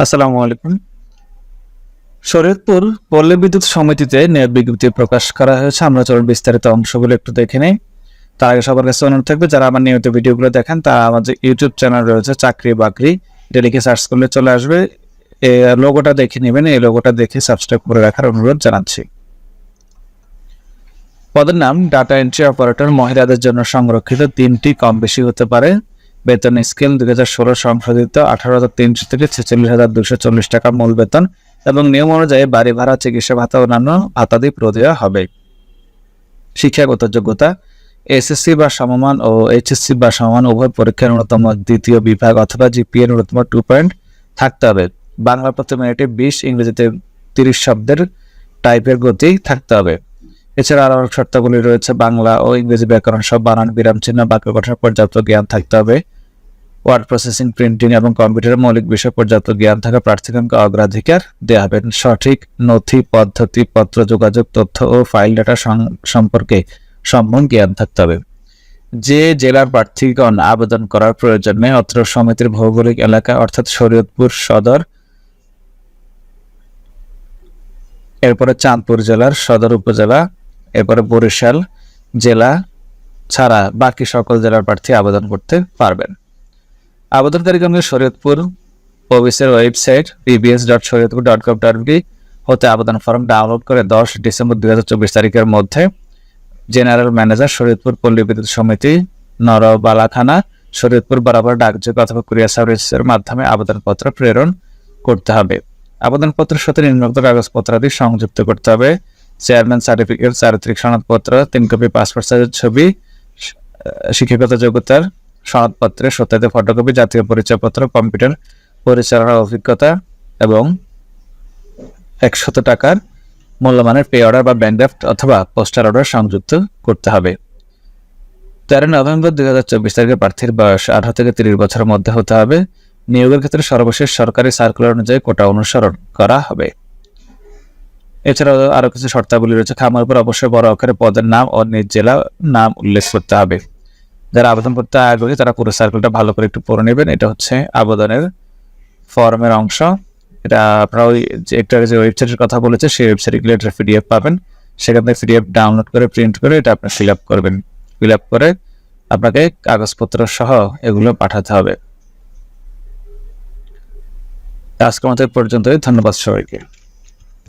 আসসালামু আলাইকুম। শরীয়তপুর পল্লী বিদ্যুৎ সমিতিতে নিয়োগ বিজ্ঞপ্তি প্রকাশ করা হয়েছে। আমরা চলুন বিস্তারিত অংশগুলো একটু দেখে নেই। তার আগে সবার কাছে অনুরোধ থাকবে, যারা আমার নিয়মিত ভিডিওগুলো দেখেন তারা আমাদের ইউটিউব চ্যানেল রয়েছে চাকরি বাকরি, এটা লিখে সার্চ করলে চলে আসবে। এই লোগোটা দেখে নেবেন, এই লোগোটা দেখে সাবস্ক্রাইব করে রাখার অনুরোধ জানাচ্ছি। পদের নাম ডাটা এন্ট্রি অপারেটর, মহিলাদের জন্য সংরক্ষিত, 3টি কম বেশি হতে পারে। বেতন স্কেল 2016 সংশোধিত 18,300 থেকে 46,240 টাকা মূল বেতন এবং নিয়ম অনুযায়ী বাড়ি ভাড়া, চিকিৎসা ভাতা ও অন্যান্য ভাতাদি প্রদেয় হবে। শিক্ষাগত যোগ্যতা এসএসসি বা সমমান ও এইচএসসি বা সমমান উভয় পরীক্ষার ন্যূনতম 2য় বিভাগ অথবা জিপিএ ন্যূনতম 2 পয়েন্ট থাকতে হবে। বাংলা প্রতি মিনিটে 20, ইংরেজিতে 30 শব্দের টাইপের গতি থাকতে হবে। এছাড়া আরো শর্তাবলী রয়েছে। বাংলা ও ইংরেজি ব্যাকরণ সব, বানান, বিরাম চিহ্ন, বাক্য গঠনের পর্যাপ্ত জ্ঞান থাকতে হবে। ওয়ার্ড প্রসেসিং, প্রিন্টিং এবং কম্পিউটারের মৌলিক বিষয়ে পর্যাপ্ত জ্ঞান থাকা প্রার্থীগণকে অগ্রাধিকার দেওয়া হবে। সঠিক নথি, পদ্ধতি, পত্র, যোগাযোগ, তথ্য ও ফাইল ডাটা সম্পর্কে সম্যক জ্ঞান থাকতে হবে। যে জেলার প্রার্থীগণ আবেদন করার প্রয়োজন নেই, অত্র সমিতির ভৌগোলিক এলাকা অর্থাৎ শরীয়তপুর সদর, এরপরে চাঁদপুর জেলার সদর উপজেলা, এরপরে বরিশাল জেলা ছাড়া বাকি সকল জেলার প্রার্থী আবেদন করতে পারবেন। আবেদনকারীগণকে শরীয়তপুর অফিসের ওয়েবসাইট pbs.shariatpur.gov.bd হতে আবেদন ফর্ম ডাউনলোড করে 10 ডিসেম্বর 2024 তারিখের মধ্যে জেনারেল ম্যানেজার, শরীয়তপুর পল্লী বিদ্যুৎ সমিতি, নরবালাখানা, শরীয়তপুর বরাবর ডাকযোগে অথবা কুরিয়ার সার্ভিসের মাধ্যমে আবেদনপত্র প্রেরণ করতে হবে। আবেদনপত্রের সাথে নিম্নোক্ত কাগজপত্রাদি সংযুক্ত করতে হবে: চেয়ারম্যান সার্টিফিকেট, চারিত্রিক সনদপত্র, 3 কপি পাসপোর্ট সাইজের ছবি, শিক্ষাগত যোগ্যতার সনদপত্রের সত্যায়িত ফটোকপি, জাতীয় পরিচয়পত্র, কম্পিউটার পরিচালনার অভিজ্ঞতা এবং 100 টাকার মূল্যমানের পে অর্ডার বা ব্যাংক ড্রাফট অথবা পোস্টাল অর্ডার সংযুক্ত করতে হবে। 13 নভেম্বর 2024 তারিখে প্রার্থীর বয়স 18 থেকে 30 বছরের মধ্যে হতে হবে। নিয়োগের ক্ষেত্রে সর্বশেষ সরকারি সার্কুলার অনুযায়ী কোটা অনুসরণ করা হবে। এছাড়াও আরো কিছু শর্তাবলী রয়েছে। খামের উপর অবশ্যই বড় আকারে পদের নাম ও নিজ জেলা নাম উল্লেখ করতে হবে। যারা আবেদন করতে আগ্রহী তারা পুরো সার্কেলটা ভালো করে একটু পড়ে নেবেন। এটা হচ্ছে আবেদনের ফর্মের অংশ। এটা আপনারা ওই যে একটা যে ওয়েবসাইটের কথা বলেছে সেই ওয়েবসাইটে গেলে এটা পিডিএফ পাবেন। সেখান থেকে পিডিএফ ডাউনলোড করে প্রিন্ট করে এটা আপনি ফিল আপ করবেন। ফিল আপ করে আপনাকে কাগজপত্র সহ এগুলো পাঠাতে হবে। আজকের মতো পর্যন্তই। ধন্যবাদ সবাইকে।